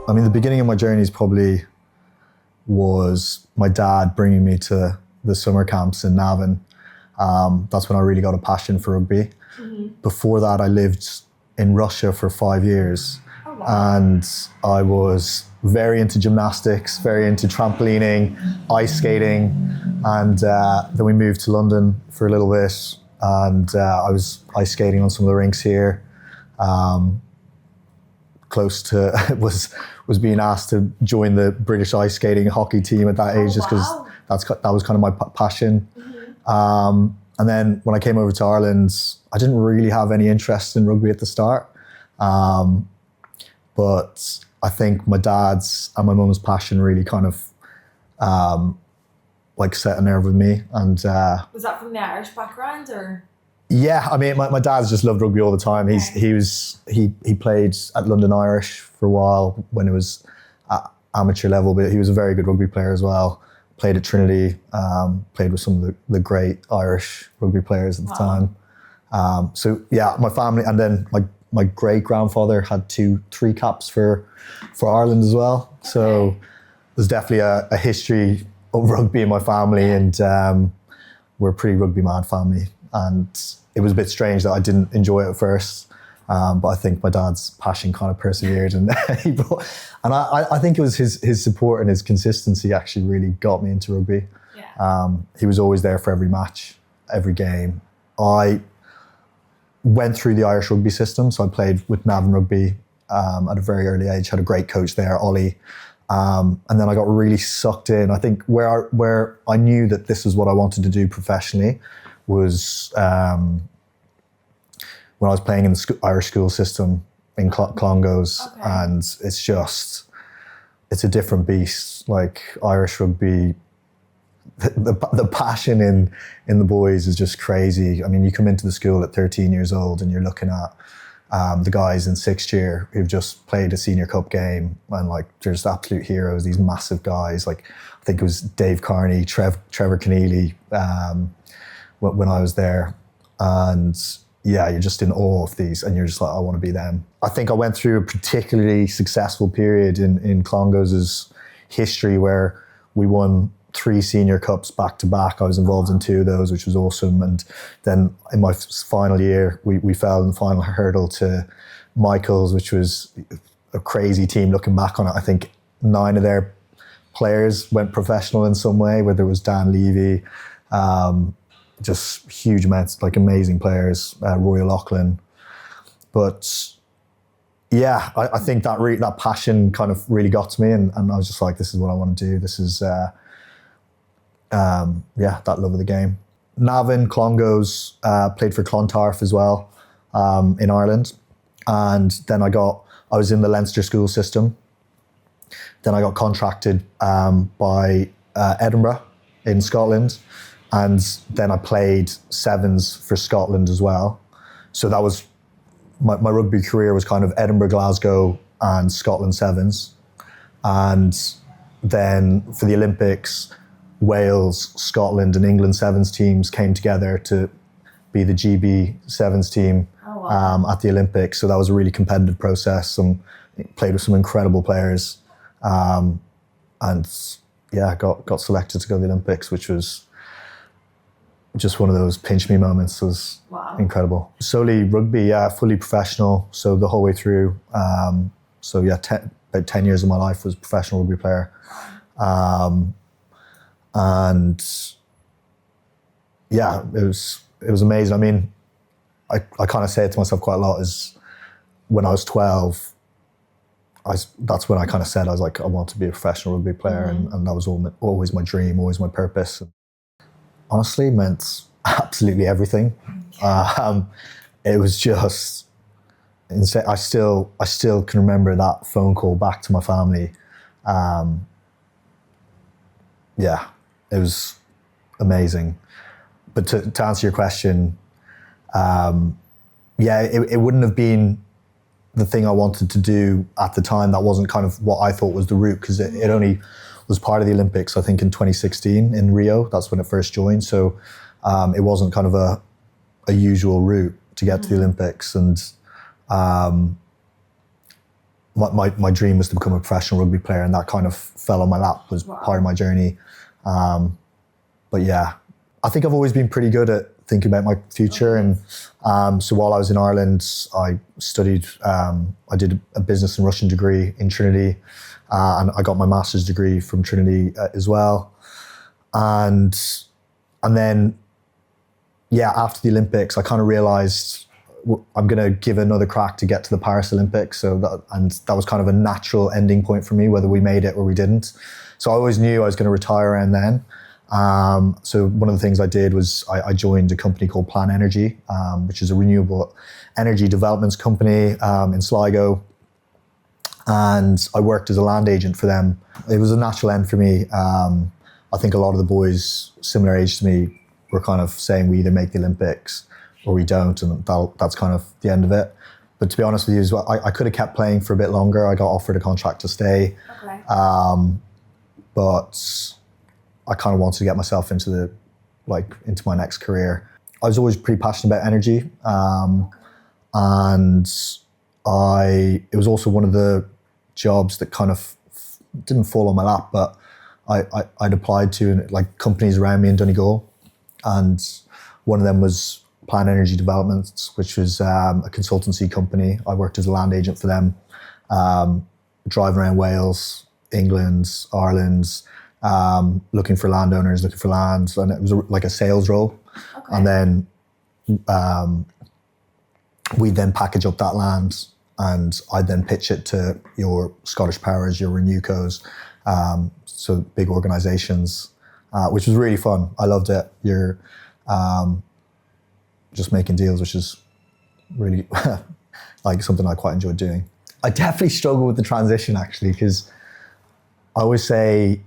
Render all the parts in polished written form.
I mean, the beginning of my journeys probably was my dad bringing me to the summer camps in Navan. That's when I really got a passion for rugby. Before that, I lived in Russia for 5 years. Oh, wow. And I was very into gymnastics, very into trampolining, ice skating. And then we moved to London for a little bit. And I was ice skating on some of the rinks here. Close to, was being asked to join the British ice skating hockey team at that age, just because that was kind of my passion. And then when I came over to Ireland, I didn't really have any interest in rugby at the start. But I think my dad's and my mum's passion really kind of like set a nerve with me. And was that from the Irish background or? Yeah, I mean, my dad's just loved rugby all the time. He played at London Irish for a while when it was at amateur level, but he was a very good rugby player as well. Played at Trinity, played with some of the great Irish rugby players at the time. So yeah, my family, and then my great grandfather had 3 caps for Ireland as well. Okay. So there's definitely a history of rugby in my family, and we're a pretty rugby mad family. And it was a bit strange that I didn't enjoy it at first, but I think my dad's passion kind of persevered, and I think it was his support and his consistency actually really got me into rugby. Yeah. He was always there for every match, every game. I went through the Irish rugby system, so I played with Navan Rugby at a very early age. Had a great coach there, Ollie, and then I got really sucked in. I think where I knew that this is what I wanted to do professionally was when I was playing in the Irish school system in Clongowes. Okay. And it's a different beast. Like Irish rugby, the passion in the boys is just crazy. I mean, you come into the school at 13 years old and you're looking at the guys in 6th year who've just played a senior cup game, and like they're just absolute heroes, these massive guys. Like I think it was Dave Carney, Trevor Keneally, when I was there. And yeah, you're just in awe of these, and you're just like, I want to be them. I think I went through a particularly successful period in Clongowes' history where we won 3 senior cups back to back. I was involved in 2 of those, which was awesome. And then in my final year, we fell in the final hurdle to Michael's, which was a crazy team looking back on it. I think 9 of their players went professional in some way, whether it was Dan Levy, just huge amounts, like amazing players, Roy O'Loughlin. But yeah, I think that passion kind of really got to me, and I was just like, this is what I want to do. This is, that love of the game. Navan, Clongowes, played for Clontarf as well in Ireland. And then I was in the Leinster school system. Then I got contracted by Edinburgh in Scotland. And then I played sevens for Scotland as well. So that was, my rugby career was kind of Edinburgh, Glasgow and Scotland sevens. And then for the Olympics, Wales, Scotland and England sevens teams came together to be the GB sevens team at the Olympics. So that was a really competitive process, and played with some incredible players. And yeah, got selected to go to the Olympics, which was just one of those pinch me moments. Was incredible. Solely rugby, yeah, fully professional. So the whole way through. So yeah, about 10 years of my life was a professional rugby player. And yeah, it was amazing. I mean, I kind of say it to myself quite a lot, is when I was 12, that's when I kind of said, I was like, I want to be a professional rugby player. And that was always my dream, always my purpose. And honestly, it meant absolutely everything. It was just insane. I still can remember that phone call back to my family. Yeah, it was amazing. But to answer your question, it wouldn't have been the thing I wanted to do at the time. That wasn't kind of what I thought was the route, because it only was part of the Olympics, I think in 2016 in Rio. That's when it first joined. So it wasn't kind of a usual route to get to the Olympics. And my dream was to become a professional rugby player, and that kind of fell on my lap, was part of my journey. But yeah, I think I've always been pretty good at thinking about my future. And so while I was in Ireland, I studied, I did a business and Russian degree in Trinity, and I got my master's degree from Trinity as well. And then, yeah, after the Olympics, I kind of realized I'm going to give another crack to get to the Paris Olympics. So that was kind of a natural ending point for me, whether we made it or we didn't. So I always knew I was going to retire around then. So one of the things I did was I joined a company called Plan Energy, which is a renewable energy developments company in Sligo. And I worked as a land agent for them. It was a natural end for me. I think a lot of the boys similar age to me were kind of saying we either make the Olympics or we don't, and that's kind of the end of it. But to be honest with you as well, I could have kept playing for a bit longer. I got offered a contract to stay. Okay. But I kind of wanted to get myself into my next career. I was always pretty passionate about energy. And it was also one of the jobs that kind of didn't fall on my lap, but I'd applied to like companies around me in Donegal. And one of them was Plan Energy Developments, which was a consultancy company. I worked as a land agent for them, driving around Wales, England, Ireland, looking for landowners, looking for land. And it was like a sales role. Okay. And then we'd then package up that land, and I'd then pitch it to your Scottish Powers, your Renewcos, so big organizations, which was really fun. I loved it. You're just making deals, which is really like something I quite enjoyed doing. I definitely struggle with the transition, actually, because I always say,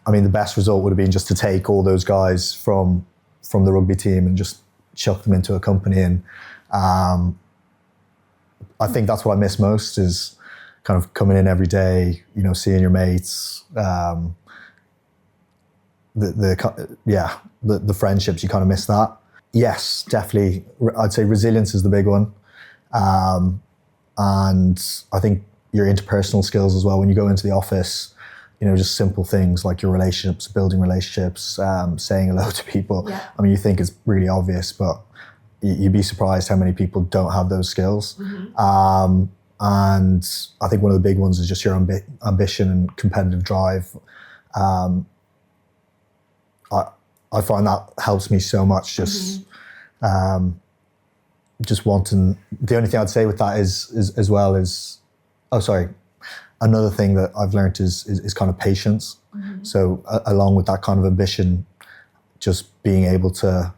I mean, the best result would have been just to take all those guys from the rugby team and just chuck them into a company. And I think that's what I miss most, is kind of coming in every day, seeing your mates, the friendships, you kind of miss that. Yes, definitely. I'd say resilience is the big one. And I think your interpersonal skills as well, when you go into the office, just simple things like your relationships, building relationships, saying hello to people. Yeah. I mean, you think it's really obvious, but you'd be surprised how many people don't have those skills. Mm-hmm. And I think one of the big ones is just your ambition and competitive drive. I find that helps me so much. Just wanting. The only thing I'd say with that is as well is, another thing that I've learned is kind of patience. Mm-hmm. So along with that kind of ambition, just being able to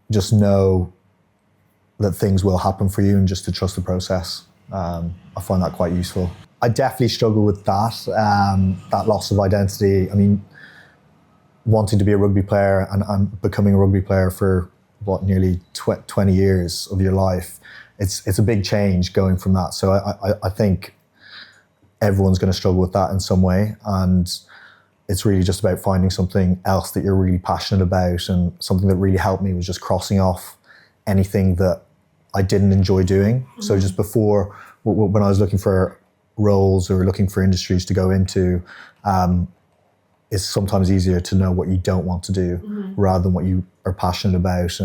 just know that things will happen for you and just to trust the process. I find that quite useful. I definitely struggle with that loss of identity. I mean, wanting to be a rugby player and becoming a rugby player for nearly 20 years of your life, it's a big change going from that. So I think everyone's going to struggle with that in some way, and it's really just about finding something else that you're really passionate about. And something that really helped me was just crossing off anything that I didn't enjoy doing. Mm-hmm. So just before, when I was looking for roles or looking for industries to go into, it's sometimes easier to know what you don't want to do, mm-hmm. rather than what you are passionate about.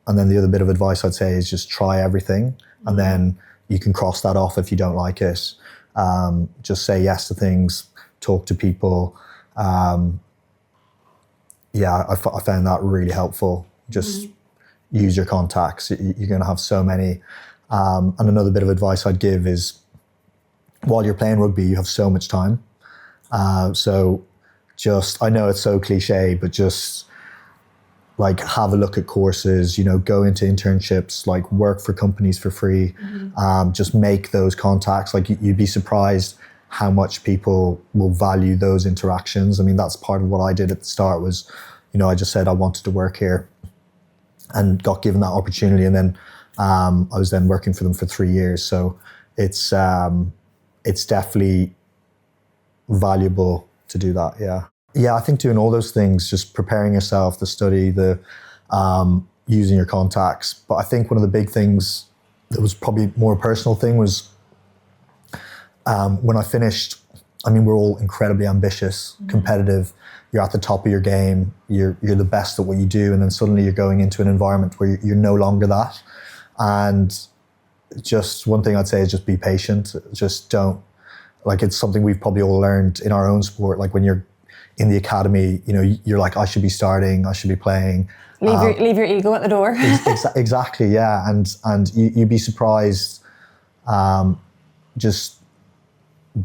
And then the other bit of advice I'd say is just try everything, mm-hmm. and then you can cross that off if you don't like it. Just say yes to things, talk to people. I found that really helpful. Just mm-hmm. use your contacts. You're going to have so many. And another bit of advice I'd give is, while you're playing rugby, you have so much time. So just, I know it's so cliche, but just like have a look at courses, go into internships, like work for companies for free. Mm-hmm. Just make those contacts. Like you'd be surprised how much people will value those interactions. I mean, that's part of what I did at the start was, I just said I wanted to work here and got given that opportunity. And then I was then working for them for 3 years. So it's definitely valuable to do that. Yeah, I think doing all those things, just preparing yourself, the study, the using your contacts. But I think one of the big things that was probably more a personal thing was when I finished, I mean, we're all incredibly ambitious, competitive. You're at the top of your game. You're the best at what you do, and then suddenly you're going into an environment where you're no longer that. And just one thing I'd say is just be patient. Just don't, like, it's something we've probably all learned in our own sport. Like when you're in the academy, you know, you're like, I should be starting, I should be playing. Leave your ego at the door. Exactly, yeah. And you'd be surprised, just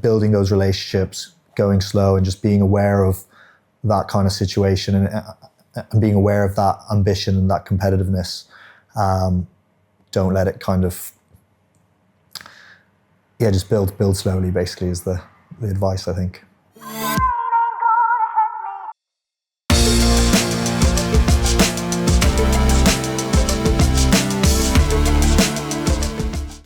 building those relationships, going slow, and just being aware of that kind of situation, and being aware of that ambition and that competitiveness. Don't let it kind of, just build slowly, basically, is the advice, I think.